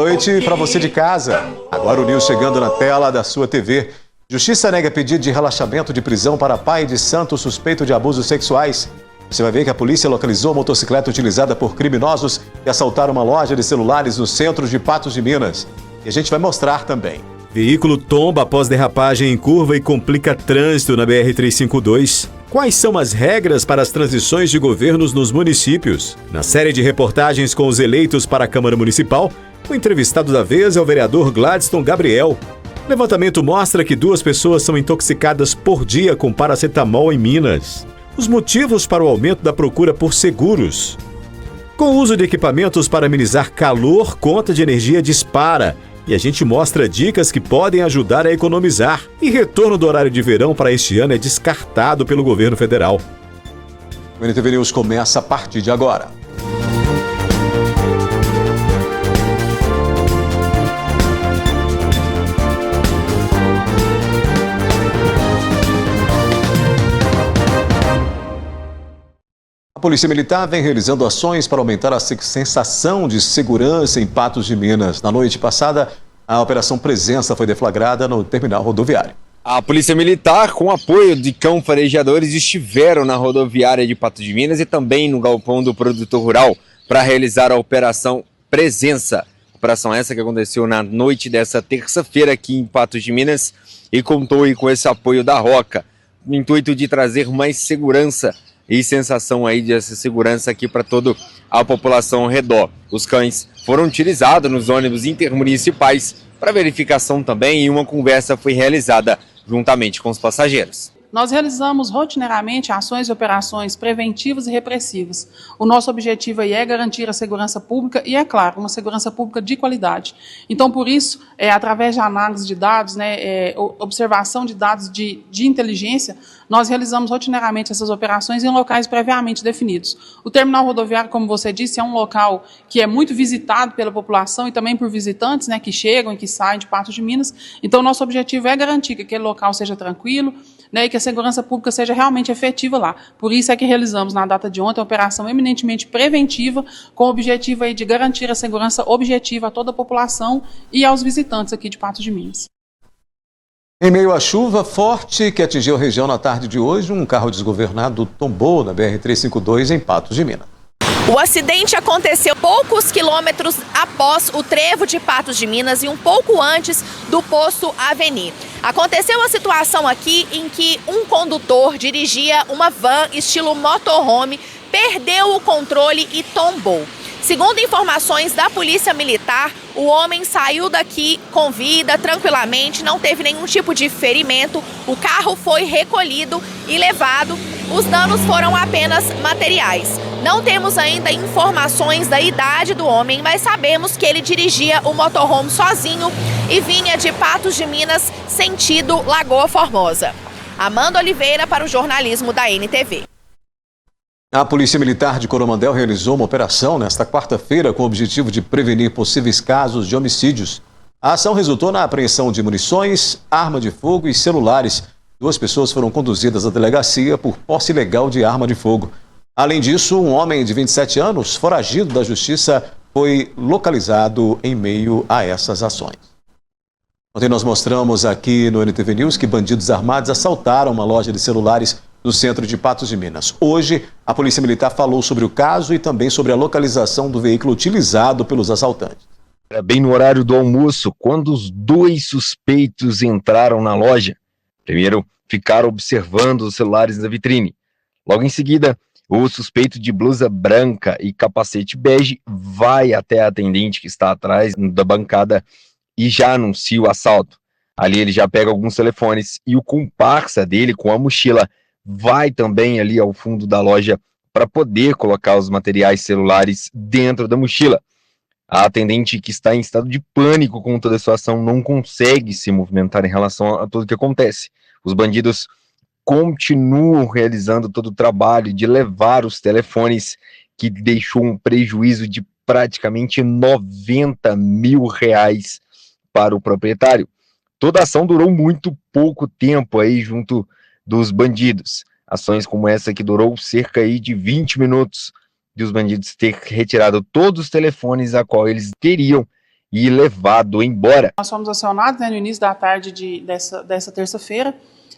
noite para você de casa. Agora o News chegando na tela da sua TV. Justiça nega pedido de relaxamento de prisão para pai de santo suspeito de abusos sexuais. Você vai ver que a polícia localizou a motocicleta utilizada por criminosos que assaltaram uma loja de celulares no centro de Patos de Minas. E a gente vai mostrar também. Veículo tomba após derrapagem em curva e complica trânsito na BR-352. Quais são as regras para as transições de governos nos municípios? Na série de reportagens com os eleitos para a Câmara Municipal, o entrevistado da vez é o vereador Gladstone Gabriel. O levantamento mostra que 2 pessoas são intoxicadas por dia com paracetamol em Minas. Os motivos para o aumento da procura por seguros. Com o uso de equipamentos para amenizar calor, conta de energia dispara. E a gente mostra dicas que podem ajudar a economizar. E retorno do horário de verão para este ano é descartado pelo governo federal. O NTV News começa a partir de agora. A Polícia Militar vem realizando ações para aumentar a sensação de segurança em Patos de Minas. Na noite passada, a Operação Presença foi deflagrada no terminal rodoviário. A Polícia Militar, com apoio de cão farejadores, estiveram na rodoviária de Patos de Minas e também no galpão do produtor rural para realizar a Operação Presença. Operação essa que aconteceu na noite dessa terça-feira aqui em Patos de Minas e contou aí com esse apoio da Roca, no intuito de trazer mais segurança e sensação aí dessa segurança aqui para toda a população ao redor. Os cães foram utilizados nos ônibus intermunicipais para verificação também e uma conversa foi realizada juntamente com os passageiros. Nós realizamos rotineiramente ações e operações preventivas e repressivas. O nosso objetivo aí é garantir a segurança pública e, é claro, uma segurança pública de qualidade. Então, por isso, através de análise de dados, observação de dados de inteligência, nós realizamos rotineiramente essas operações em locais previamente definidos. O terminal rodoviário, como você disse, é um local que é muito visitado pela população e também por visitantes, que chegam e que saem de Patos de Minas. Então, nosso objetivo é garantir que aquele local seja tranquilo, e que a segurança pública seja realmente efetiva lá. Por isso é que realizamos na data de ontem uma operação eminentemente preventiva, com o objetivo aí de garantir a segurança objetiva a toda a população e aos visitantes aqui de Patos de Minas. Em meio à chuva forte que atingiu a região na tarde de hoje, um carro desgovernado tombou na BR-352 em Patos de Minas. O acidente aconteceu poucos quilômetros após o trevo de Patos de Minas e um pouco antes do posto Avenir. Aconteceu a situação aqui em que um condutor dirigia uma van estilo motorhome, perdeu o controle e tombou. Segundo informações da Polícia Militar, o homem saiu daqui com vida, tranquilamente, não teve nenhum tipo de ferimento, o carro foi recolhido e levado, os danos foram apenas materiais. Não temos ainda informações da idade do homem, mas sabemos que ele dirigia o motorhome sozinho e vinha de Patos de Minas, sentido Lagoa Formosa. Amanda Oliveira para o jornalismo da NTV. A Polícia Militar de Coromandel realizou uma operação nesta quarta-feira com o objetivo de prevenir possíveis casos de homicídios. A ação resultou na apreensão de munições, arma de fogo e celulares. 2 pessoas foram conduzidas à delegacia por posse ilegal de arma de fogo. Além disso, um homem de 27 anos, foragido da justiça, foi localizado em meio a essas ações. Ontem nós mostramos aqui no NTV News que bandidos armados assaltaram uma loja de celulares no centro de Patos de Minas. Hoje, a Polícia Militar falou sobre o caso e também sobre a localização do veículo utilizado pelos assaltantes. Era bem no horário do almoço, quando os 2 suspeitos entraram na loja. Primeiro, ficaram observando os celulares na vitrine. Logo em seguida, o suspeito de blusa branca e capacete bege vai até a atendente que está atrás da bancada e já anuncia o assalto. Ali ele já pega alguns telefones e o comparsa dele com a mochila vai também ali ao fundo da loja para poder colocar os materiais celulares dentro da mochila. A atendente, que está em estado de pânico com toda a situação, não consegue se movimentar em relação a tudo que acontece. Os bandidos continuam realizando todo o trabalho de levar os telefones, que deixou um prejuízo de praticamente R$90 mil para o proprietário. Toda a ação durou muito pouco tempo aí junto dos bandidos. Ações como essa que durou cerca aí de 20 minutos de os bandidos ter retirado todos os telefones a qual eles queriam e levado embora. Nós fomos acionados, no início da tarde dessa terça-feira.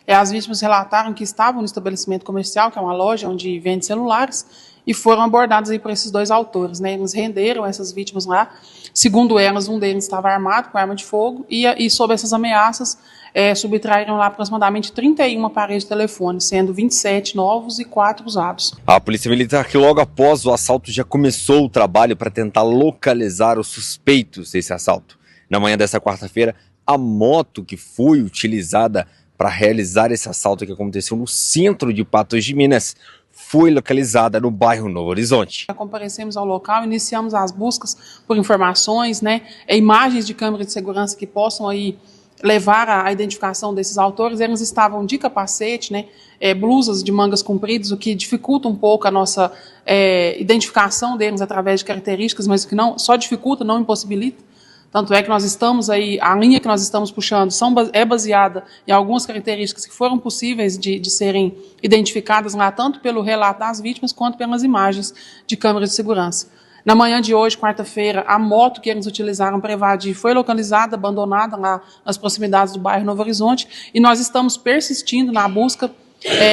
As vítimas relataram que estavam no estabelecimento comercial, que é uma loja onde vende celulares, e foram abordados aí por esses dois autores. Eles renderam essas vítimas lá. Segundo elas, um deles estava armado com arma de fogo e sob essas ameaças, subtraíram lá aproximadamente 31 aparelhos de telefone, sendo 27 novos e 4 usados. A Polícia Militar, que logo após o assalto já começou o trabalho para tentar localizar os suspeitos desse assalto. Na manhã dessa quarta-feira, a moto que foi utilizada para realizar esse assalto que aconteceu no centro de Patos de Minas foi localizada no bairro Novo Horizonte. Comparecemos ao local, iniciamos as buscas por informações, imagens de câmera de segurança que possam aí levar à identificação desses autores. Eles estavam de capacete, blusas de mangas compridas, o que dificulta um pouco a nossa identificação deles através de características, mas que não só dificulta, não impossibilita. Tanto é que nós estamos aí, a linha que nós estamos puxando é baseada em algumas características que foram possíveis de serem identificadas lá, tanto pelo relato das vítimas, quanto pelas imagens de câmera de segurança. Na manhã de hoje, quarta-feira, a moto que eles utilizaram para evadir foi localizada, abandonada lá nas proximidades do bairro Novo Horizonte, e nós estamos persistindo na busca,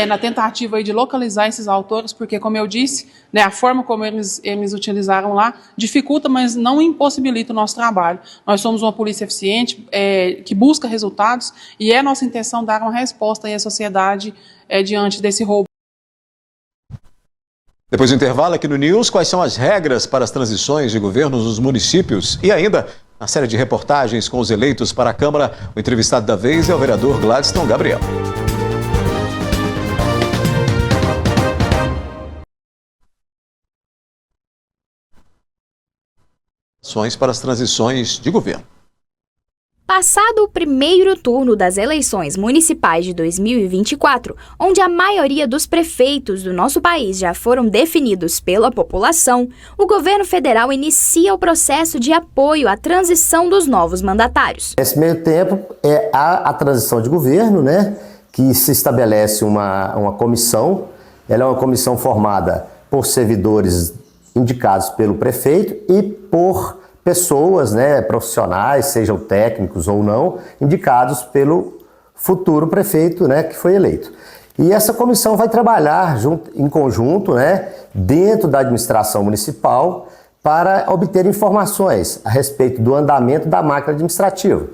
na tentativa aí de localizar esses autores, porque, como eu disse, a forma como eles utilizaram lá dificulta, mas não impossibilita o nosso trabalho. Nós somos uma polícia eficiente, que busca resultados, e é nossa intenção dar uma resposta aí à sociedade diante desse roubo. Depois do intervalo aqui no News, quais são as regras para as transições de governos nos municípios? E ainda, na série de reportagens com os eleitos para a Câmara, o entrevistado da vez é o vereador Gladstone Gabriel. Para as transições de governo. Passado o primeiro turno das eleições municipais de 2024, onde a maioria dos prefeitos do nosso país já foram definidos pela população, o governo federal inicia o processo de apoio à transição dos novos mandatários. Nesse meio tempo, a transição de governo, que se estabelece uma comissão. Ela é uma comissão formada por servidores indicados pelo prefeito e por pessoas, profissionais, sejam técnicos ou não, indicados pelo futuro prefeito, que foi eleito. E essa comissão vai trabalhar em conjunto, dentro da administração municipal, para obter informações a respeito do andamento da máquina administrativa,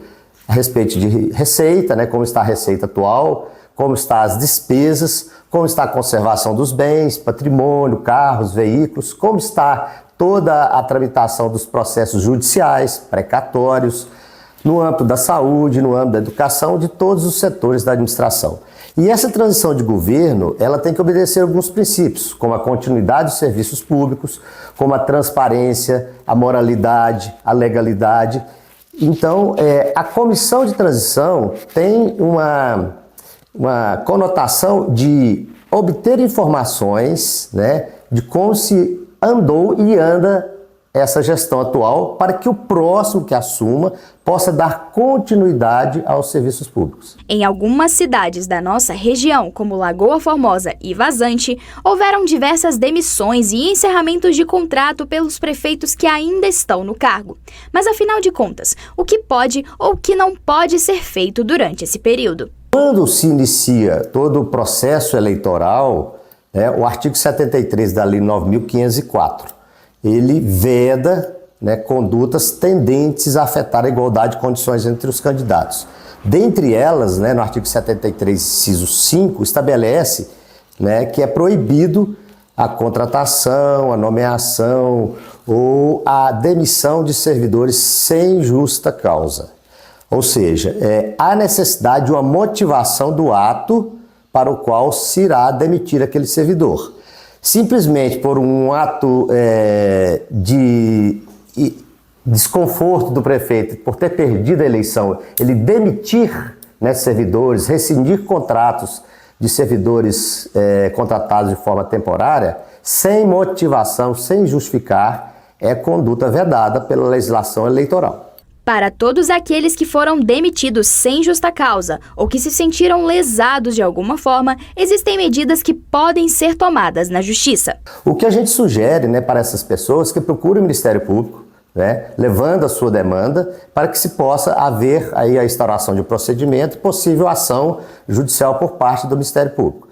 a respeito de receita, como está a receita atual, como estão as despesas, como está a conservação dos bens, patrimônio, carros, veículos, como está toda a tramitação dos processos judiciais, precatórios, no âmbito da saúde, no âmbito da educação, de todos os setores da administração. E essa transição de governo, ela tem que obedecer alguns princípios, como a continuidade dos serviços públicos, como a transparência, a moralidade, a legalidade. Então, a comissão de transição tem uma conotação de obter informações, de como se andou e anda essa gestão atual, para que o próximo que assuma possa dar continuidade aos serviços públicos. Em algumas cidades da nossa região, como Lagoa Formosa e Vazante, houveram diversas demissões e encerramentos de contrato pelos prefeitos que ainda estão no cargo. Mas, afinal de contas, o que pode ou o que não pode ser feito durante esse período? Quando se inicia todo o processo eleitoral, o artigo 73 da Lei 9.504, ele veda condutas tendentes a afetar a igualdade de condições entre os candidatos. Dentre elas, no artigo 73, inciso 5, estabelece que é proibido a contratação, a nomeação ou a demissão de servidores sem justa causa. Ou seja, há necessidade de uma motivação do ato para o qual se irá demitir aquele servidor. Simplesmente por um ato de desconforto do prefeito, por ter perdido a eleição, ele demitir servidores, rescindir contratos de servidores contratados de forma temporária, sem motivação, sem justificar, é conduta vedada pela legislação eleitoral. Para todos aqueles que foram demitidos sem justa causa ou que se sentiram lesados de alguma forma, existem medidas que podem ser tomadas na Justiça. O que a gente sugere para essas pessoas que procurem o Ministério Público, né, levando a sua demanda para que se possa haver aí a instauração de um procedimento e possível ação judicial por parte do Ministério Público.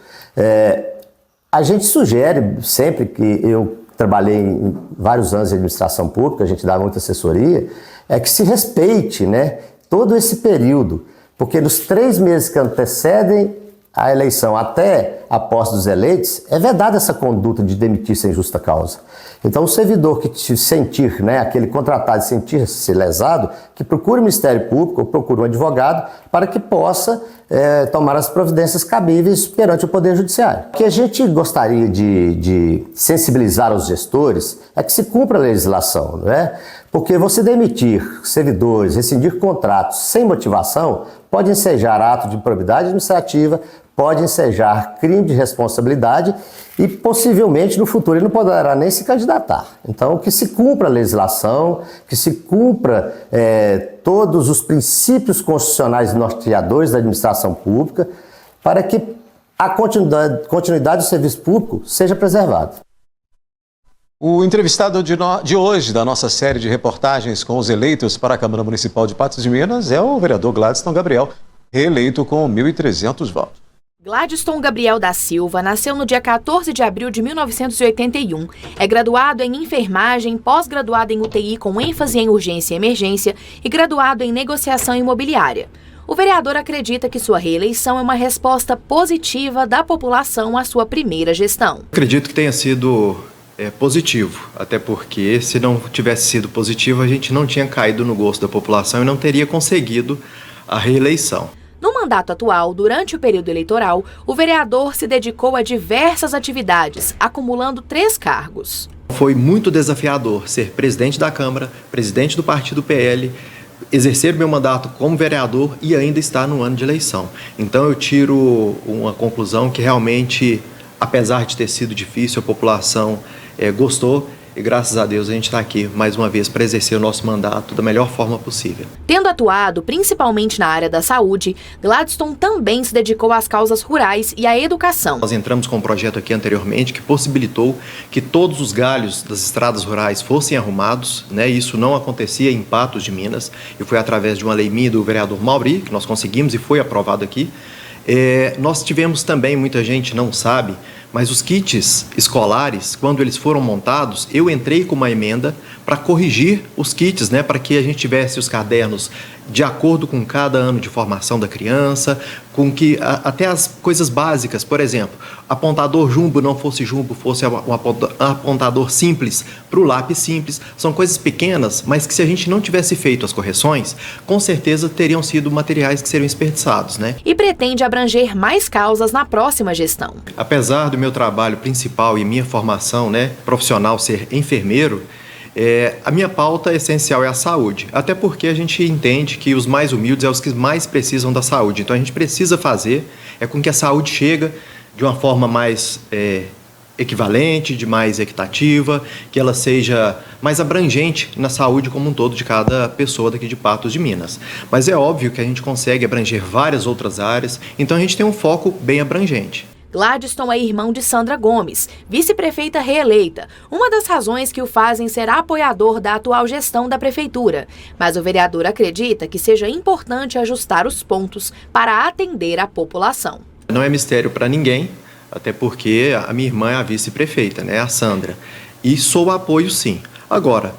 A gente sugere, sempre que eu trabalhei em vários anos de administração pública, a gente dá muita assessoria, é que se respeite, né, todo esse período, porque nos 3 meses que antecedem a eleição até a posse dos eleitos, é vedada essa conduta de demitir sem justa causa. Então, o servidor que se sentir, né, aquele contratado sentir-se lesado, que procure o Ministério Público ou procure um advogado para que possa tomar as providências cabíveis perante o Poder Judiciário. O que a gente gostaria de sensibilizar os gestores é que se cumpra a legislação, não é? Porque você demitir servidores, rescindir contratos sem motivação, pode ensejar ato de improbidade administrativa, pode ensejar crime de responsabilidade e possivelmente no futuro ele não poderá nem se candidatar. Então, que se cumpra a legislação, que se cumpra todos os princípios constitucionais norteadores da administração pública para que a continuidade do serviço público seja preservada. O entrevistado de hoje da nossa série de reportagens com os eleitos para a Câmara Municipal de Patos de Minas é o vereador Gladyston Gabriel, reeleito com 1.300 votos. Gladyston Gabriel da Silva nasceu no dia 14 de abril de 1981. É graduado em enfermagem, pós-graduado em UTI com ênfase em urgência e emergência e graduado em negociação imobiliária. O vereador acredita que sua reeleição é uma resposta positiva da população à sua primeira gestão. Acredito que tenha sido positivo, até porque se não tivesse sido positivo, a gente não tinha caído no gosto da população e não teria conseguido a reeleição. No mandato atual, durante o período eleitoral, o vereador se dedicou a diversas atividades, acumulando 3 cargos. Foi muito desafiador ser presidente da Câmara, presidente do partido PL, exercer meu mandato como vereador e ainda estar no ano de eleição. Então eu tiro uma conclusão que realmente, apesar de ter sido difícil, a população gostou. E graças a Deus a gente está aqui mais uma vez para exercer o nosso mandato da melhor forma possível. Tendo atuado principalmente na área da saúde, Gladyston também se dedicou às causas rurais e à educação. Nós entramos com um projeto aqui anteriormente que possibilitou que todos os galhos das estradas rurais fossem arrumados, né? Isso não acontecia em Patos de Minas e foi através de uma lei minha do vereador Mauri que nós conseguimos e foi aprovado aqui. Nós tivemos também, muita gente não sabe, mas os kits escolares, quando eles foram montados, eu entrei com uma emenda para corrigir os kits, né, para que a gente tivesse os cadernos de acordo com cada ano de formação da criança, com que até as coisas básicas, por exemplo, apontador jumbo não fosse jumbo, fosse um apontador simples para o lápis simples. São coisas pequenas, mas que se a gente não tivesse feito as correções, com certeza teriam sido materiais que seriam desperdiçados, né? E pretende abranger mais causas na próxima gestão. Apesar do meu trabalho principal e minha formação, né, profissional ser enfermeiro, a minha pauta essencial é a saúde, até porque a gente entende que os mais humildes são os que mais precisam da saúde. Então a gente precisa fazer com que a saúde chegue de uma forma mais equivalente, de mais equitativa, que ela seja mais abrangente na saúde como um todo de cada pessoa daqui de Patos de Minas. Mas é óbvio que a gente consegue abranger várias outras áreas, então a gente tem um foco bem abrangente. Gladyston é irmão de Sandra Gomes, vice-prefeita reeleita, uma das razões que o fazem ser apoiador da atual gestão da prefeitura. Mas o vereador acredita que seja importante ajustar os pontos para atender a população. Não é mistério para ninguém, até porque a minha irmã é a vice-prefeita, né, a Sandra, e sou apoio sim. Agora,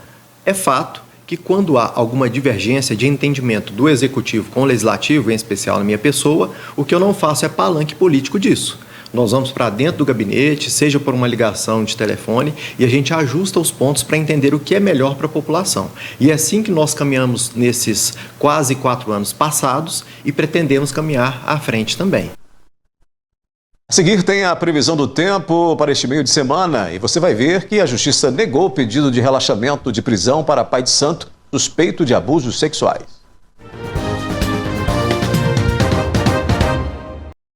é fato que quando há alguma divergência de entendimento do executivo com o legislativo, em especial na minha pessoa, o que eu não faço é palanque político disso. Nós vamos para dentro do gabinete, seja por uma ligação de telefone, e a gente ajusta os pontos para entender o que é melhor para a população. E é assim que nós caminhamos nesses quase 4 anos passados e pretendemos caminhar à frente também. A seguir tem a previsão do tempo para este meio de semana e você vai ver que a Justiça negou o pedido de relaxamento de prisão para pai de santo suspeito de abusos sexuais.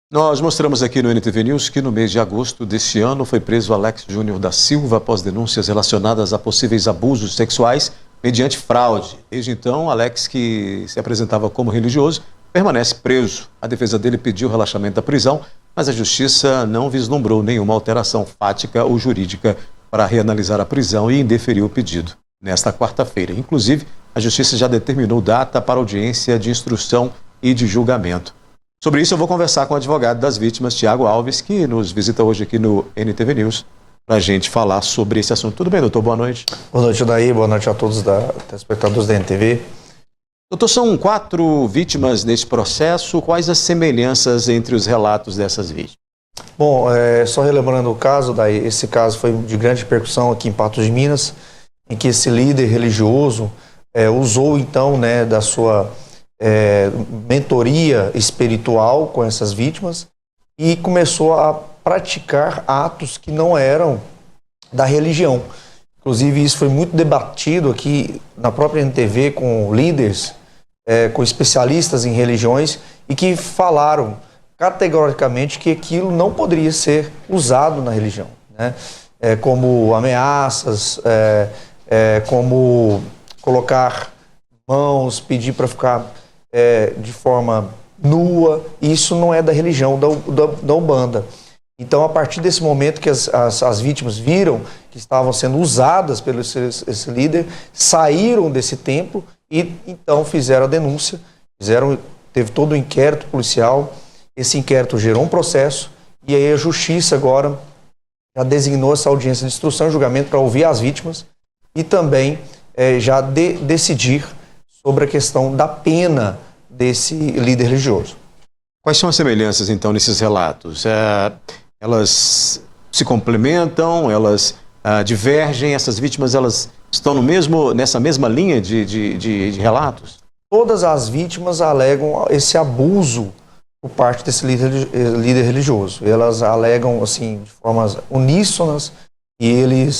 Nós mostramos aqui no NTV News que no mês de agosto deste ano foi preso Alex Júnior da Silva após denúncias relacionadas a possíveis abusos sexuais mediante fraude. Desde então, Alex, que se apresentava como religioso, permanece preso. A defesa dele pediu relaxamento da prisão, mas a Justiça não vislumbrou nenhuma alteração fática ou jurídica para reanalisar a prisão e indeferiu o pedido. nesta quarta-feira. Inclusive, a Justiça já determinou data para audiência de instrução e de julgamento. Sobre isso, eu vou conversar com o advogado das vítimas, Tiago Alves, que nos visita hoje aqui no NTV News, para a gente falar sobre esse assunto. Tudo bem, doutor? Boa noite. Boa noite, Daí. Boa noite a todos os telespectadores da NTV. Doutor, são 4 vítimas neste processo. Quais as semelhanças entre os relatos dessas vítimas? Bom, só relembrando o caso, Daí, esse caso foi de grande repercussão aqui em Patos de Minas, em que esse líder religioso usou, então, da sua mentoria espiritual com essas vítimas e começou a praticar atos que não eram da religião. Inclusive, isso foi muito debatido aqui na própria NTV com líderes, com especialistas em religiões e que falaram categoricamente que aquilo não poderia ser usado na religião, né? Como ameaças, como colocar mãos, pedir para ficar de forma nua. Isso não é da religião da Umbanda. Então, a partir desse momento que as vítimas viram que estavam sendo usadas pelo esse líder, saíram desse templo e então fizeram a denúncia, teve todo o inquérito policial. Esse inquérito gerou um processo e aí a Justiça agora já designou essa audiência de instrução e julgamento para ouvir as vítimas e também já decidir sobre a questão da pena desse líder religioso. Quais são as semelhanças, então, nesses relatos? Elas se complementam, elas divergem? Essas vítimas, elas estão nessa mesma linha de relatos? Todas as vítimas alegam esse abuso por parte desse líder religioso. Elas alegam, assim, de formas uníssonas, que ele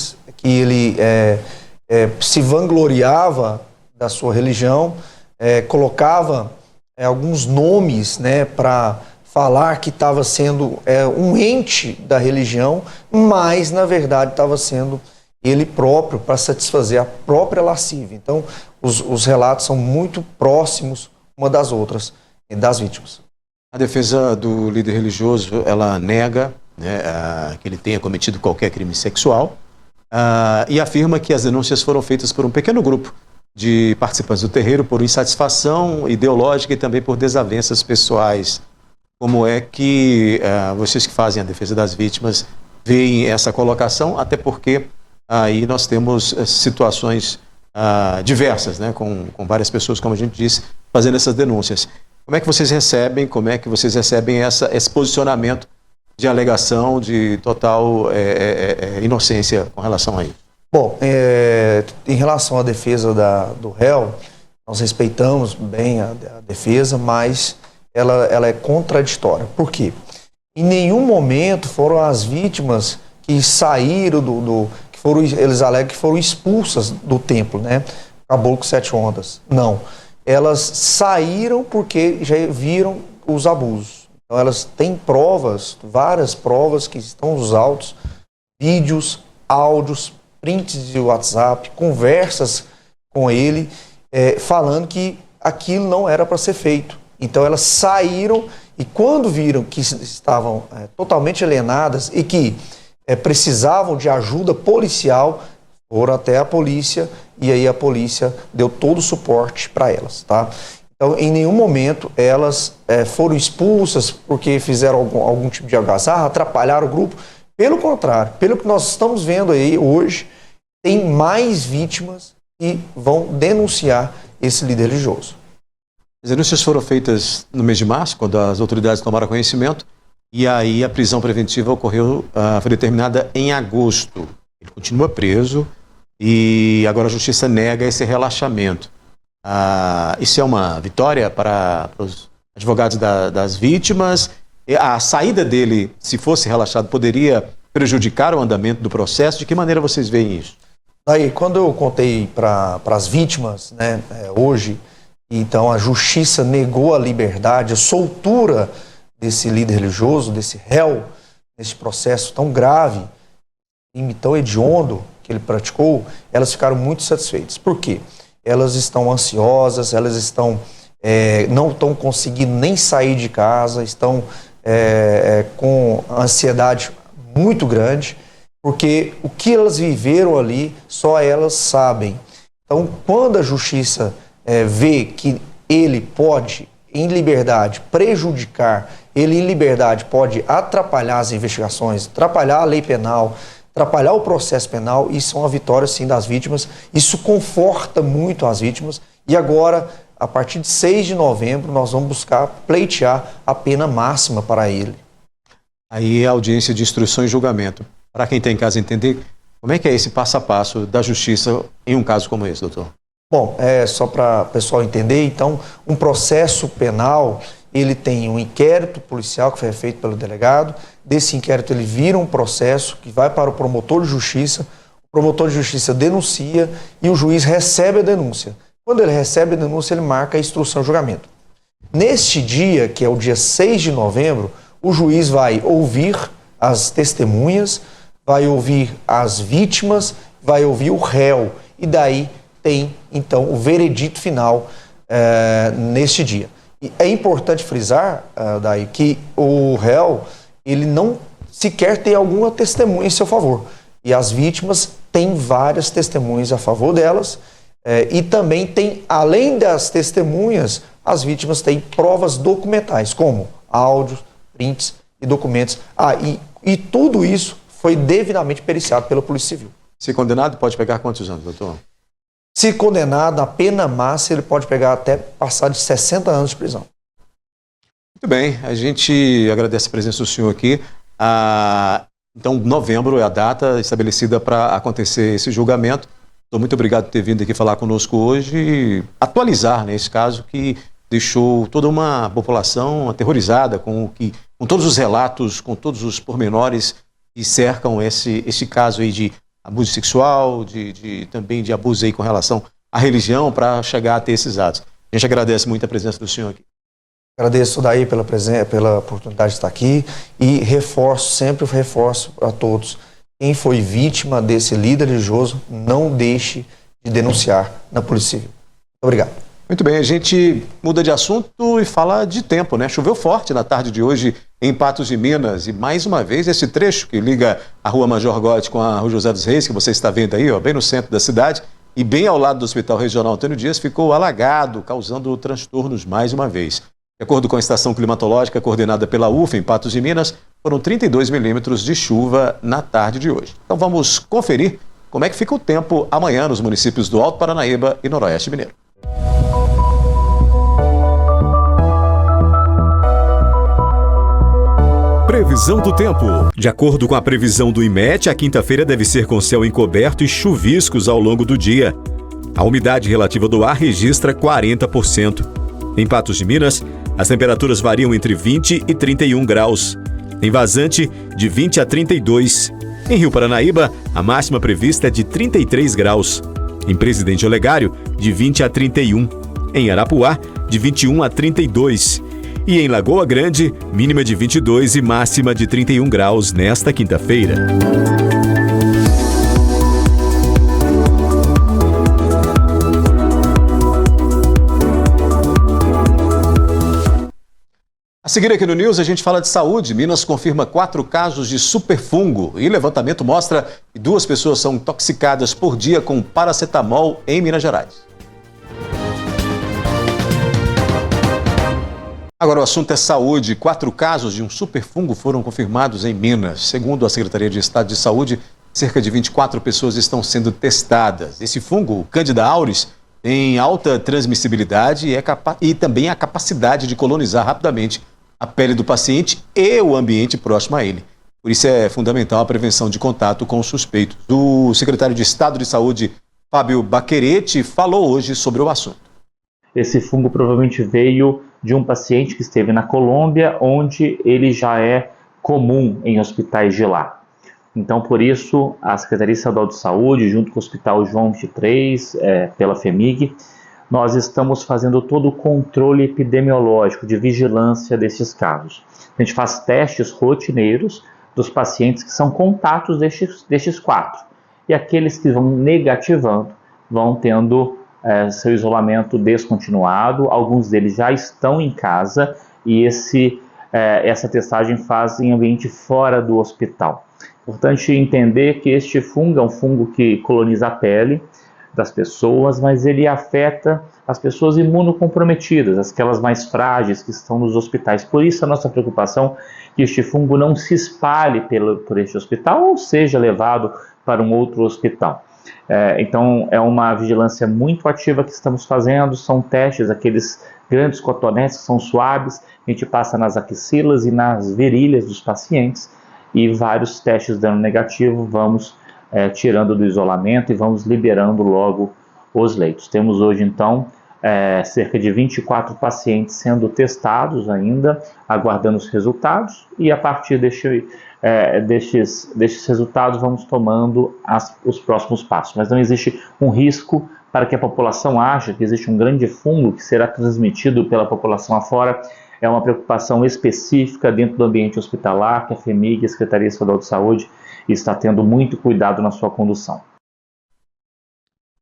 se vangloriava da sua religião, colocava alguns nomes, para falar que estava sendo um ente da religião, mas na verdade estava sendo ele próprio para satisfazer a própria lascívia. Então, os relatos são muito próximos uma das outras, das vítimas. A defesa do líder religioso, ela nega que ele tenha cometido qualquer crime sexual e afirma que as denúncias foram feitas por um pequeno grupo de participantes do terreiro por insatisfação ideológica e também por desavenças pessoais. Como é que vocês que fazem a defesa das vítimas veem essa colocação? Até porque aí nós temos situações diversas, com várias pessoas, como a gente disse, fazendo essas denúncias. Como é que vocês recebem esse posicionamento de alegação de total inocência com relação a isso? Bom, em relação à defesa do réu, nós respeitamos bem a defesa, mas ela é contraditória. Por quê? Em nenhum momento foram as vítimas que saíram eles alegam que foram expulsas do templo, Caboclo 7 Ondas. Não. Elas saíram porque já viram os abusos. Então elas têm provas, várias provas que estão nos autos, vídeos, áudios, prints de WhatsApp, conversas com ele, falando que aquilo não era para ser feito. Então elas saíram e quando viram que estavam totalmente alienadas e que precisavam de ajuda policial, foram até a polícia e aí a polícia deu todo o suporte para elas, tá? Então, em nenhum momento elas foram expulsas porque fizeram algum tipo de algazarra, atrapalharam o grupo. Pelo contrário, pelo que nós estamos vendo aí hoje, tem mais vítimas que vão denunciar esse líder religioso. As denúncias foram feitas no mês de março, quando as autoridades tomaram conhecimento, e aí a prisão preventiva foi determinada em agosto. Ele continua preso e agora a Justiça nega esse relaxamento. Isso é uma vitória para os advogados das vítimas? A saída dele, se fosse relaxado, poderia prejudicar o andamento do processo? De que maneira vocês veem isso? Daí, quando eu contei para as vítimas, hoje, então a Justiça negou a liberdade, a soltura desse líder religioso, desse réu, nesse processo tão grave, tão hediondo que ele praticou, elas ficaram muito satisfeitas. Por quê? Elas estão ansiosas, elas não estão conseguindo nem sair de casa, estão com ansiedade muito grande, porque o que elas viveram ali, só elas sabem. Então, quando a justiça vê que ele pode, em liberdade, prejudicar, ele em liberdade pode atrapalhar as investigações, atrapalhar a lei penal, atrapalhar o processo penal, isso é uma vitória, sim, das vítimas. Isso conforta muito as vítimas. E agora, a partir de 6 de novembro, nós vamos buscar pleitear a pena máxima para ele. Aí a audiência de instrução e julgamento. Para quem está em casa entender, como é que é esse passo a passo da justiça em um caso como esse, doutor? Bom, só para o pessoal entender, então, um processo penal, ele tem um inquérito policial que foi feito pelo delegado, desse inquérito ele vira um processo que vai para o promotor de justiça, o promotor de justiça denuncia e o juiz recebe a denúncia. Quando ele recebe a denúncia, ele marca a instrução e julgamento. Neste dia, que é o dia 6 de novembro, o juiz vai ouvir as testemunhas, vai ouvir as vítimas, vai ouvir o réu e daí tem, então, o veredito final neste dia. E é importante frisar, daí, que o réu, ele não sequer tem alguma testemunha em seu favor. E as vítimas têm várias testemunhas a favor delas e também tem, além das testemunhas, as vítimas têm provas documentais, como áudios, prints e documentos. E tudo isso foi devidamente periciado pela Polícia Civil. Se condenado, pode pegar quantos anos, doutor? Se condenado, a pena máxima, ele pode pegar até passar de 60 anos de prisão. Muito bem, a gente agradece a presença do senhor aqui. Então, novembro é a data estabelecida para acontecer esse julgamento. Então, muito obrigado por ter vindo aqui falar conosco hoje e atualizar, né, esse caso que deixou toda uma população aterrorizada com todos os relatos, com todos os pormenores que cercam esse caso aí de abuso sexual, também de abuso aí com relação à religião para chegar a ter esses atos. A gente agradece muito a presença do senhor aqui. Agradeço daí pela oportunidade de estar aqui e sempre reforço a todos. Quem foi vítima desse líder religioso, não deixe de denunciar na Polícia Civil. Obrigado. Muito bem, a gente muda de assunto e fala de tempo, né? Choveu forte na tarde de hoje em Patos de Minas e mais uma vez esse trecho que liga a Rua Major Gotti com a Rua José dos Reis, que você está vendo aí, ó, bem no centro da cidade e bem ao lado do Hospital Regional Antônio Dias, ficou alagado, causando transtornos mais uma vez. De acordo com a estação climatológica coordenada pela UFA em Patos de Minas, foram 32 milímetros de chuva na tarde de hoje. Então vamos conferir como é que fica o tempo amanhã nos municípios do Alto Paranaíba e Noroeste Mineiro. Previsão do tempo. De acordo com a previsão do IMET, a quinta-feira deve ser com céu encoberto e chuviscos ao longo do dia. A umidade relativa do ar registra 40%. Em Patos de Minas, as temperaturas variam entre 20 e 31 graus. Em Vazante, de 20 a 32. Em Rio Paranaíba, a máxima prevista é de 33 graus. Em Presidente Olegário, de 20 a 31. Em Arapuá, de 21 a 32. E em Lagoa Grande, mínima de 22 e máxima de 31 graus nesta quinta-feira. A seguir aqui no News, a gente fala de saúde. Minas confirma 4 casos de superfungo e levantamento mostra que 2 pessoas são intoxicadas por dia com paracetamol em Minas Gerais. Agora o assunto é saúde. 4 casos de um superfungo foram confirmados em Minas. Segundo a Secretaria de Estado de Saúde, cerca de 24 pessoas estão sendo testadas. Esse fungo, o Candida auris, tem alta transmissibilidade e também a capacidade de colonizar rapidamente a pele do paciente e o ambiente próximo a ele. Por isso é fundamental a prevenção de contato com os suspeitos. O secretário de Estado de Saúde, Fábio Baquerete, falou hoje sobre o assunto. Esse fungo provavelmente veio de um paciente que esteve na Colômbia, onde ele já é comum em hospitais de lá. Então, por isso, a Secretaria Estadual de Saúde, junto com o Hospital João 23, pela FEMIG, nós estamos fazendo todo o controle epidemiológico de vigilância desses casos. A gente faz testes rotineiros dos pacientes que são contatos destes 4. E aqueles que vão negativando, vão tendo seu isolamento descontinuado. Alguns deles já estão em casa e essa testagem faz em ambiente fora do hospital. Importante entender que este fungo é um fungo que coloniza a pele, das pessoas, mas ele afeta as pessoas imunocomprometidas, aquelas mais frágeis que estão nos hospitais. Por isso a nossa preocupação é que este fungo não se espalhe por este hospital ou seja levado para um outro hospital. Então é uma vigilância muito ativa que estamos fazendo, são testes, aqueles grandes cotonetes que são suaves, a gente passa nas axilas e nas virilhas dos pacientes e vários testes dando negativo, vamos tirando do isolamento e vamos liberando logo os leitos. Temos hoje então cerca de 24 pacientes sendo testados ainda, aguardando os resultados e a partir destes resultados vamos tomando os próximos passos. Mas não existe um risco para que a população ache que existe um grande fungo que será transmitido pela população afora. É uma preocupação específica dentro do ambiente hospitalar que a FHEMIG, a Secretaria Estadual de Saúde, está tendo muito cuidado na sua condução.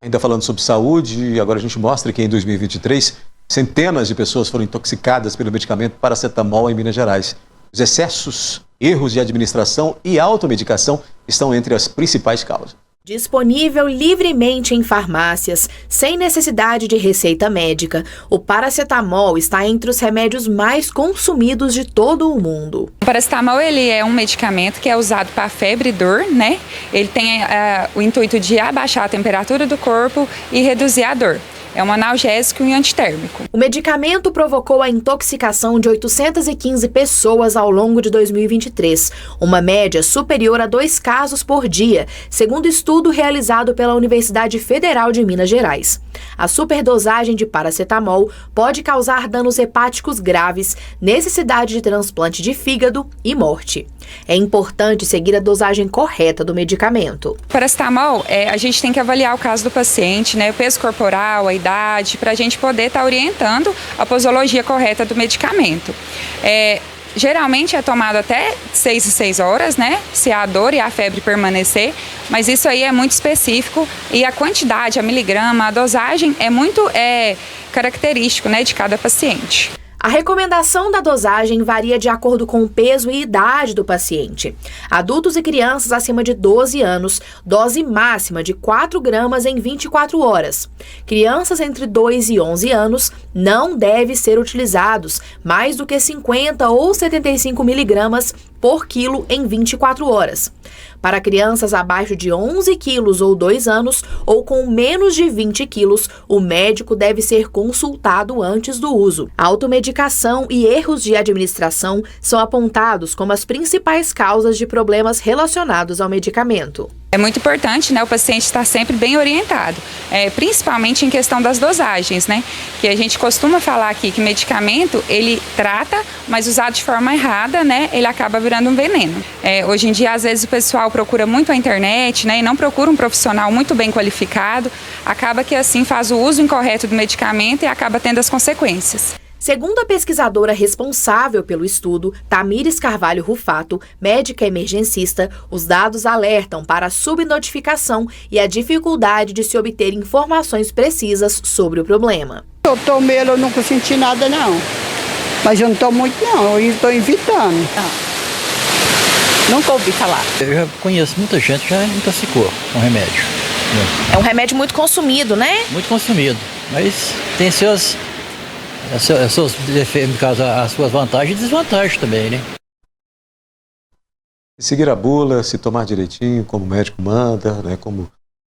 Ainda falando sobre saúde, agora a gente mostra que em 2023, centenas de pessoas foram intoxicadas pelo medicamento paracetamol em Minas Gerais. Os excessos, erros de administração e automedicação estão entre as principais causas. Disponível livremente em farmácias, sem necessidade de receita médica, o paracetamol está entre os remédios mais consumidos de todo o mundo. O paracetamol ele é um medicamento que é usado para febre e dor, né? Ele tem o intuito de abaixar a temperatura do corpo e reduzir a dor. É um analgésico e antitérmico. O medicamento provocou a intoxicação de 815 pessoas ao longo de 2023, uma média superior a 2 casos por dia, segundo estudo realizado pela Universidade Federal de Minas Gerais. A superdosagem de paracetamol pode causar danos hepáticos graves, necessidade de transplante de fígado e morte. É importante seguir a dosagem correta do medicamento. O paracetamol, a gente tem que avaliar o caso do paciente, né, o peso corporal, a idade, para a gente poder estar orientando a posologia correta do medicamento. Geralmente é tomado até 6 e 6 horas, né? Se a dor e a febre permanecer, mas isso aí é muito específico e a quantidade, a miligrama, a dosagem é muito característico, né, de cada paciente. A recomendação da dosagem varia de acordo com o peso e idade do paciente. Adultos e crianças acima de 12 anos, dose máxima de 4 gramas em 24 horas. Crianças entre 2 e 11 anos não deve ser utilizados mais do que 50 ou 75 miligramas por quilo em 24 horas. Para crianças abaixo de 11 quilos ou 2 anos ou com menos de 20 quilos, o médico deve ser consultado antes do uso. A automedicação e erros de administração são apontados como as principais causas de problemas relacionados ao medicamento. É muito importante, né, o paciente estar sempre bem orientado, principalmente em questão das dosagens, né? Que a gente costuma falar aqui que medicamento, ele trata, mas usado de forma errada, né, ele acaba virando um veneno. Hoje em dia, às vezes, o pessoal procura muito a internet, né, e não procura um profissional muito bem qualificado, acaba que assim faz o uso incorreto do medicamento e acaba tendo as consequências. Segundo a pesquisadora responsável pelo estudo, Tamires Carvalho Rufato, médica emergencista, os dados alertam para a subnotificação e a dificuldade de se obter informações precisas sobre o problema. Eu tomei, eu nunca senti nada não, mas eu não tomo muito não, eu estou evitando. Nunca ouvi falar. Eu já conheço muita gente que já intoxicou com remédio. É um remédio muito consumido, né? Muito consumido, mas tem seus defeitos, no caso, as suas vantagens e desvantagens também, né? Seguir a bula, se tomar direitinho, como o médico manda, né, como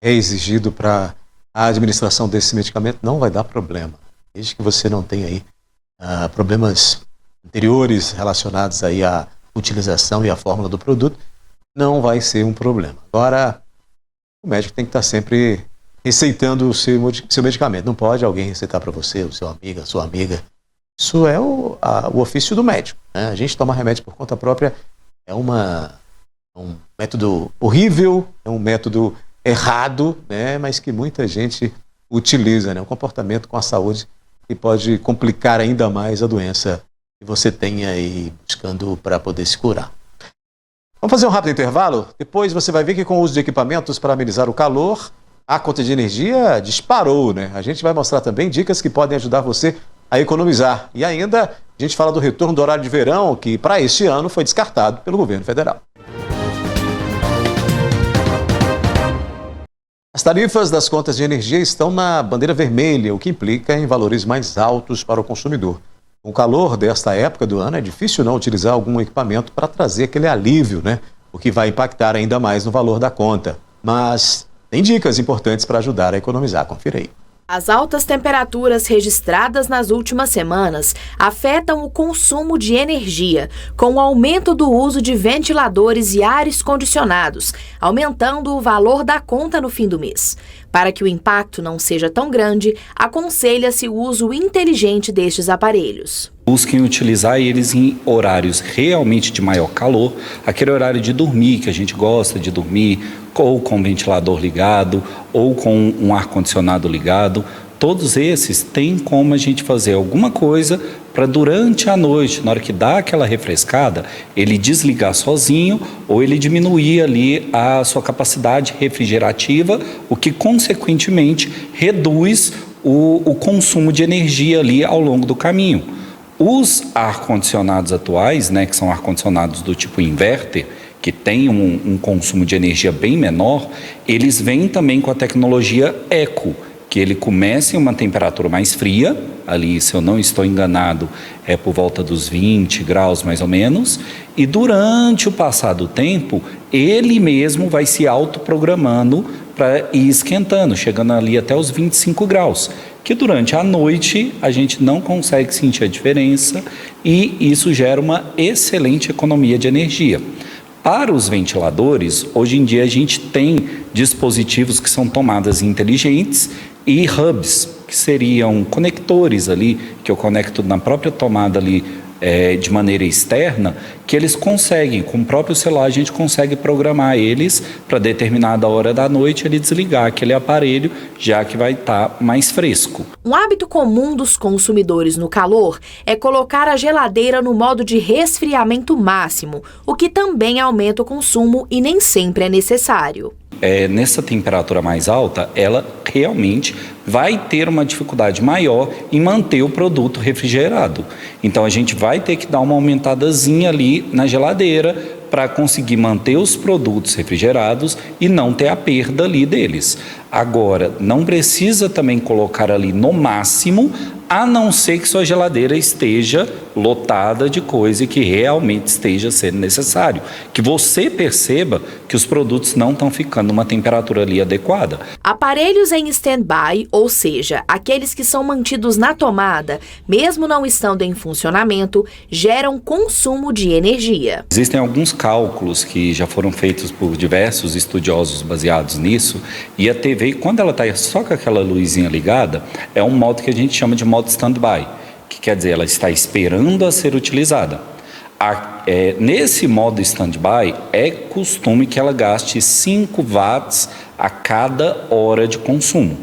é exigido para a administração desse medicamento, não vai dar problema. Desde que você não tenha aí problemas anteriores relacionados aí à utilização e à fórmula do produto, não vai ser um problema. Agora, o médico tem que estar sempre receitando o seu medicamento. Não pode alguém receitar para você, o seu amigo, a sua amiga. Isso é o ofício do médico, né? A gente tomar remédio por conta própria é um método horrível, é um método errado, né? Mas que muita gente utiliza, né? Um comportamento com a saúde que pode complicar ainda mais a doença que você tem aí buscando para poder se curar. Vamos fazer um rápido intervalo? Depois você vai ver que com o uso de equipamentos para amenizar o calor, a conta de energia disparou, né? A gente vai mostrar também dicas que podem ajudar você a economizar. E ainda a gente fala do retorno do horário de verão, que para este ano foi descartado pelo governo federal. As tarifas das contas de energia estão na bandeira vermelha, o que implica em valores mais altos para o consumidor. Com o calor desta época do ano, é difícil não utilizar algum equipamento para trazer aquele alívio, né? O que vai impactar ainda mais no valor da conta. Mas tem dicas importantes para ajudar a economizar. Confira aí. As altas temperaturas registradas nas últimas semanas afetam o consumo de energia, com o aumento do uso de ventiladores e ares condicionados, aumentando o valor da conta no fim do mês. Para que o impacto não seja tão grande, aconselha-se o uso inteligente destes aparelhos. Busquem utilizar eles em horários realmente de maior calor, aquele horário de dormir que a gente gosta de dormir, ou com o ventilador ligado, ou com um ar-condicionado ligado. Todos esses têm como a gente fazer alguma coisa para durante a noite, na hora que dá aquela refrescada, ele desligar sozinho ou ele diminuir ali a sua capacidade refrigerativa, o que consequentemente reduz o consumo de energia ali ao longo do caminho. Os ar-condicionados atuais, né, que são ar-condicionados do tipo inverter, que tem um consumo de energia bem menor, eles vêm também com a tecnologia Eco, que ele começa em uma temperatura mais fria, ali, se eu não estou enganado, é por volta dos 20 graus mais ou menos, e durante o passar do tempo, ele mesmo vai se autoprogramando para ir esquentando, chegando ali até os 25 graus, que durante a noite a gente não consegue sentir a diferença e isso gera uma excelente economia de energia. Para os ventiladores, hoje em dia a gente tem dispositivos que são tomadas inteligentes e hubs, que seriam conectores ali, que eu conecto na própria tomada ali de maneira externa, que eles conseguem, com o próprio celular a gente consegue programar eles para determinada hora da noite ele desligar aquele aparelho, já que vai estar mais fresco. Um hábito comum dos consumidores no calor é colocar a geladeira no modo de resfriamento máximo, o que também aumenta o consumo e nem sempre é necessário. Nessa temperatura mais alta, ela realmente vai ter uma dificuldade maior em manter o produto refrigerado. Então a gente vai ter que dar uma aumentadazinha ali na geladeira para conseguir manter os produtos refrigerados e não ter a perda ali deles. Agora, não precisa também colocar ali no máximo, a não ser que sua geladeira esteja lotada de coisa que realmente esteja sendo necessário. Que você perceba que os produtos não estão ficando numa temperatura ali adequada. Aparelhos em stand-by, ou seja, aqueles que são mantidos na tomada, mesmo não estando em funcionamento, geram consumo de energia. Existem alguns cálculos que já foram feitos por diversos estudiosos baseados nisso, e a TV, quando ela está só com aquela luzinha ligada, é um modo que a gente chama de modo stand-by, que quer dizer, ela está esperando a ser utilizada. Nesse modo stand-by, é costume que ela gaste 5 watts a cada hora de consumo.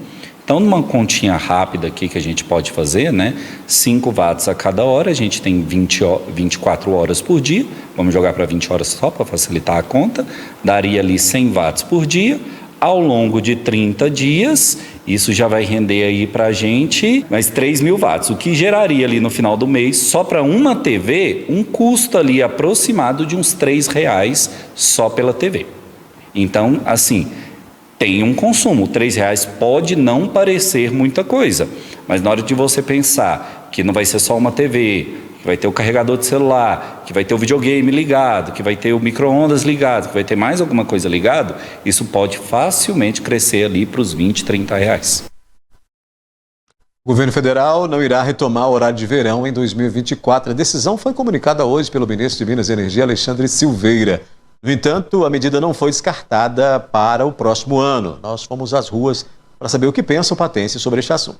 Então, numa continha rápida aqui que a gente pode fazer, né? 5 watts a cada hora, a gente tem 24 horas por dia, vamos jogar para 20 horas só para facilitar a conta, daria ali 100 watts por dia. Ao longo de 30 dias, isso já vai render aí para a gente mais 3.000 watts, o que geraria ali no final do mês, só para uma TV, um custo ali aproximado de uns R$3 só pela TV. Então, assim, tem um consumo, R$3 pode não parecer muita coisa, mas na hora de você pensar que não vai ser só uma TV, que vai ter o carregador de celular, que vai ter o videogame ligado, que vai ter o micro-ondas ligado, que vai ter mais alguma coisa ligado, isso pode facilmente crescer ali para os R$20, R$30. O governo federal não irá retomar o horário de verão em 2024. A decisão foi comunicada hoje pelo ministro de Minas e Energia, Alexandre Silveira. No entanto, a medida não foi descartada para o próximo ano. Nós fomos às ruas para saber o que pensa o patense sobre este assunto.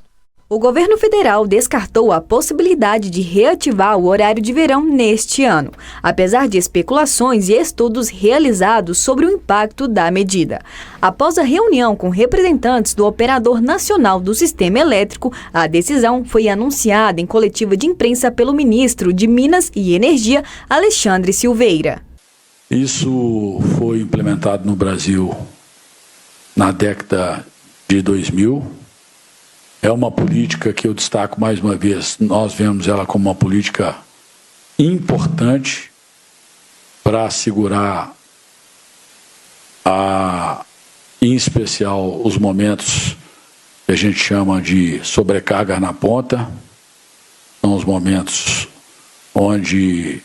O governo federal descartou a possibilidade de reativar o horário de verão neste ano, apesar de especulações e estudos realizados sobre o impacto da medida. Após a reunião com representantes do Operador Nacional do Sistema Elétrico, a decisão foi anunciada em coletiva de imprensa pelo ministro de Minas e Energia, Alexandre Silveira. Isso foi implementado no Brasil na década de 2000. É uma política que eu destaco mais uma vez, nós vemos ela como uma política importante para assegurar a em especial os momentos que a gente chama de sobrecarga na ponta, são os momentos onde,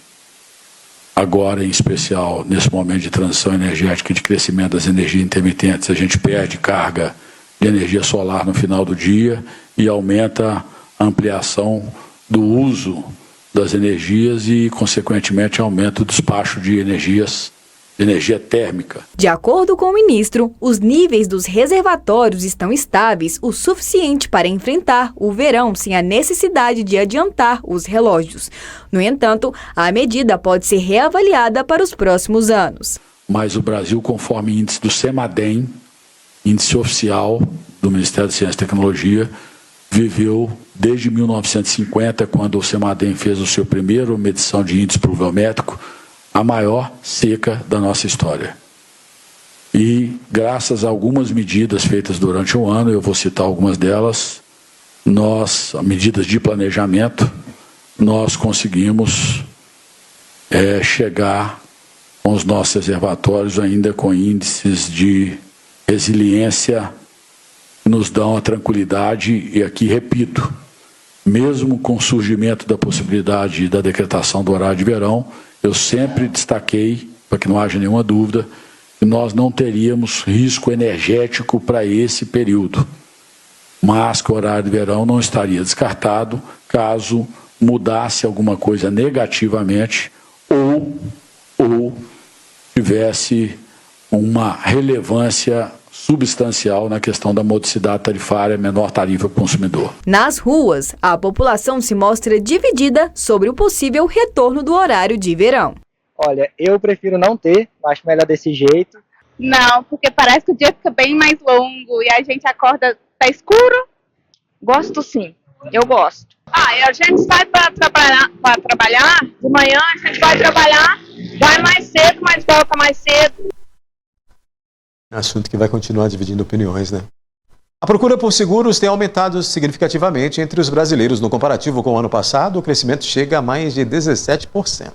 agora em especial, nesse momento de transição energética e de crescimento das energias intermitentes, a gente perde carga de energia solar no final do dia e aumenta a ampliação do uso das energias e, consequentemente, aumenta o despacho de energia térmica. De acordo com o ministro, os níveis dos reservatórios estão estáveis o suficiente para enfrentar o verão sem a necessidade de adiantar os relógios. No entanto, a medida pode ser reavaliada para os próximos anos. Mas o Brasil, conforme índice do CEMADEM, índice oficial do Ministério da Ciência e Tecnologia, viveu desde 1950, quando o CEMADEM fez a sua primeira medição de índice pluviométrico, a maior seca da nossa história. E, graças a algumas medidas feitas durante o ano, eu vou citar algumas delas, medidas de planejamento, nós conseguimos chegar com os nossos reservatórios ainda com índices de resiliência que nos dão a tranquilidade, e aqui repito, mesmo com o surgimento da possibilidade da decretação do horário de verão, eu sempre destaquei, para que não haja nenhuma dúvida, que nós não teríamos risco energético para esse período, mas que o horário de verão não estaria descartado caso mudasse alguma coisa negativamente ou tivesse uma relevância substancial na questão da modicidade tarifária, menor tarifa para o consumidor. Nas ruas, a população se mostra dividida sobre o possível retorno do horário de verão. Olha, eu prefiro não ter, acho melhor desse jeito. Não, porque parece que o dia fica bem mais longo e a gente acorda, tá escuro. Gosto sim, eu gosto. E a gente sai para trabalhar, de manhã a gente vai trabalhar, vai mais cedo, mas volta mais cedo. Assunto que vai continuar dividindo opiniões, né? A procura por seguros tem aumentado significativamente entre os brasileiros. No comparativo com o ano passado, o crescimento chega a mais de 17%.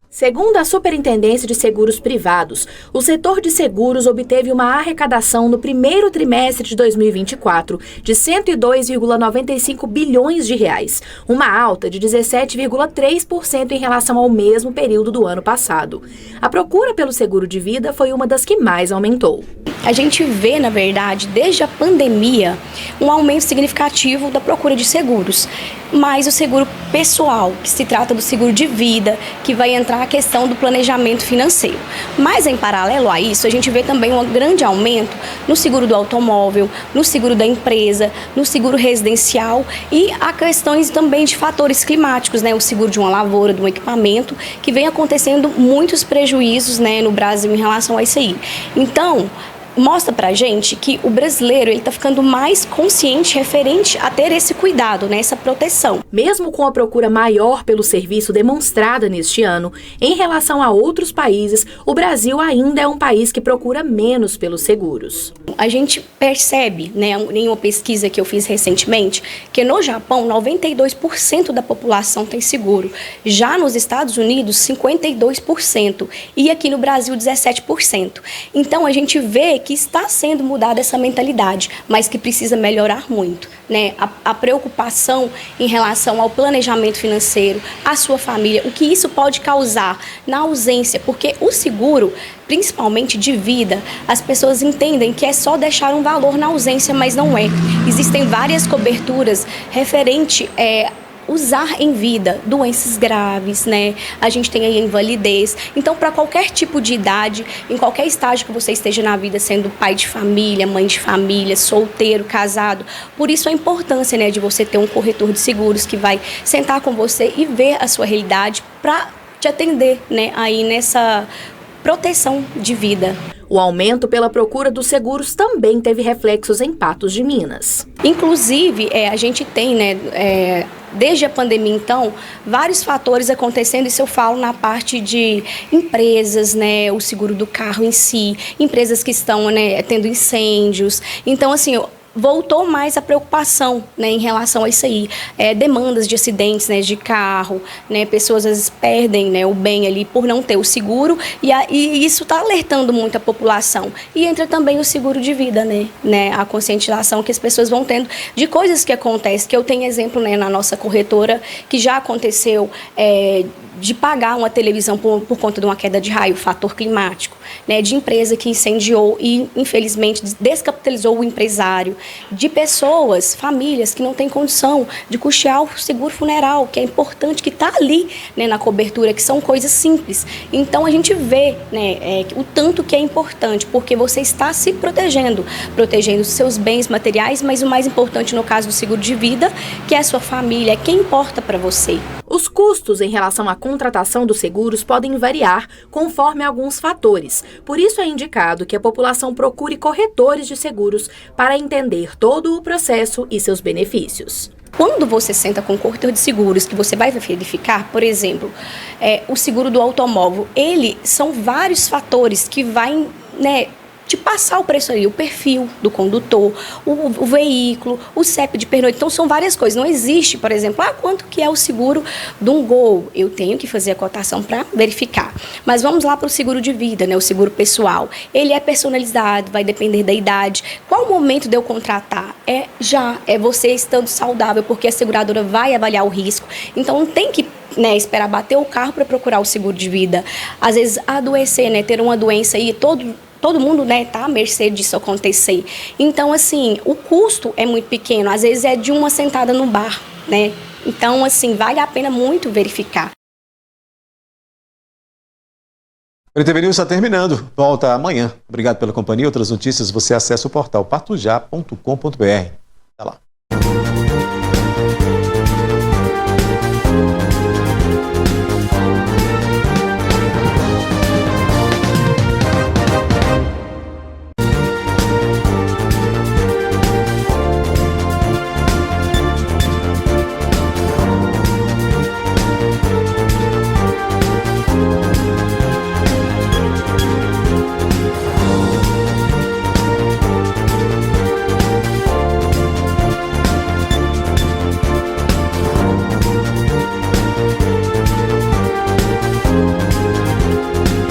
Segundo a Superintendência de Seguros Privados, o setor de seguros obteve uma arrecadação no primeiro trimestre de 2024 de 102,95 bilhões de reais, uma alta de 17,3% em relação ao mesmo período do ano passado. A procura pelo seguro de vida foi uma das que mais aumentou. A gente vê, na verdade, desde a pandemia, um aumento significativo da procura de seguros, mas o seguro pessoal, que se trata do seguro de vida, que vai entrar a questão do planejamento financeiro. Mas, em paralelo a isso, a gente vê também um grande aumento no seguro do automóvel, no seguro da empresa, no seguro residencial e a questões também de fatores climáticos, né? O seguro de uma lavoura, de um equipamento, que vem acontecendo muitos prejuízos, né, no Brasil em relação a isso aí. Então, mostra pra gente que o brasileiro ele tá ficando mais consciente referente a ter esse cuidado, né, essa proteção. Mesmo com a procura maior pelo serviço demonstrada neste ano, em relação a outros países, o Brasil ainda é um país que procura menos pelos seguros. A gente percebe, né, em uma pesquisa que eu fiz recentemente, que no Japão 92% da população tem seguro, já nos Estados Unidos 52% e aqui no Brasil 17%. Então a gente vê que está sendo mudada essa mentalidade, mas que precisa melhorar muito, né? A preocupação em relação ao planejamento financeiro, à sua família, o que isso pode causar na ausência, porque o seguro, principalmente de vida, as pessoas entendem que é só deixar um valor na ausência, mas não é. Existem várias coberturas referente usar em vida, doenças graves, né? A gente tem aí a invalidez. Então, para qualquer tipo de idade, em qualquer estágio que você esteja na vida, sendo pai de família, mãe de família, solteiro, casado, por isso a importância, né, de você ter um corretor de seguros que vai sentar com você e ver a sua realidade para te atender, né, aí nessa proteção de vida. O aumento pela procura dos seguros também teve reflexos em Patos de Minas. Inclusive, a gente tem, né, desde a pandemia, então, vários fatores acontecendo, isso eu falo na parte de empresas, né, o seguro do carro em si, empresas que estão, né, tendo incêndios. Então, assim, voltou mais a preocupação, né, em relação a isso aí. Demandas de acidentes, né, de carro, né, pessoas às vezes perdem, né, o bem ali por não ter o seguro, e isso está alertando muito a população. E entra também o seguro de vida, né, a conscientização que as pessoas vão tendo de coisas que acontecem, que eu tenho exemplo, né, na nossa corretora, que já aconteceu de pagar uma televisão por conta de uma queda de raio, fator climático, né, de empresa que incendiou e, infelizmente, descapitalizou o empresário, de pessoas, famílias que não têm condição de custear o seguro funeral, que é importante, que está ali, né, na cobertura, que são coisas simples. Então, a gente vê, né, o tanto que é importante, porque você está se protegendo os seus bens materiais, mas o mais importante no caso do seguro de vida, que é a sua família, é quem importa para você. Os custos em relação à contratação dos seguros podem variar conforme alguns fatores. Por isso é indicado que a população procure corretores de seguros para entender todo o processo e seus benefícios. Quando você senta com o corretor de seguros, que você vai verificar, por exemplo, o seguro do automóvel, são vários fatores que vai, né, te passar o preço aí, o perfil do condutor, o veículo, o CEP de pernoite. Então, são várias coisas. Não existe, por exemplo, quanto que é o seguro de um Gol? Eu tenho que fazer a cotação para verificar. Mas vamos lá para o seguro de vida, né? O seguro pessoal. Ele é personalizado, vai depender da idade. Qual o momento de eu contratar? É você estando saudável, porque a seguradora vai avaliar o risco. Então, não tem que, né, esperar bater o carro para procurar o seguro de vida. Às vezes, adoecer, né? Ter uma doença aí, todo mundo, né, tá à mercê disso acontecer. Então, assim, o custo é muito pequeno. Às vezes é de uma sentada no bar, né? Então, assim, vale a pena muito verificar. O NTV News está terminando. Volta amanhã. Obrigado pela companhia. Outras notícias você acessa o portal patujá.com.br.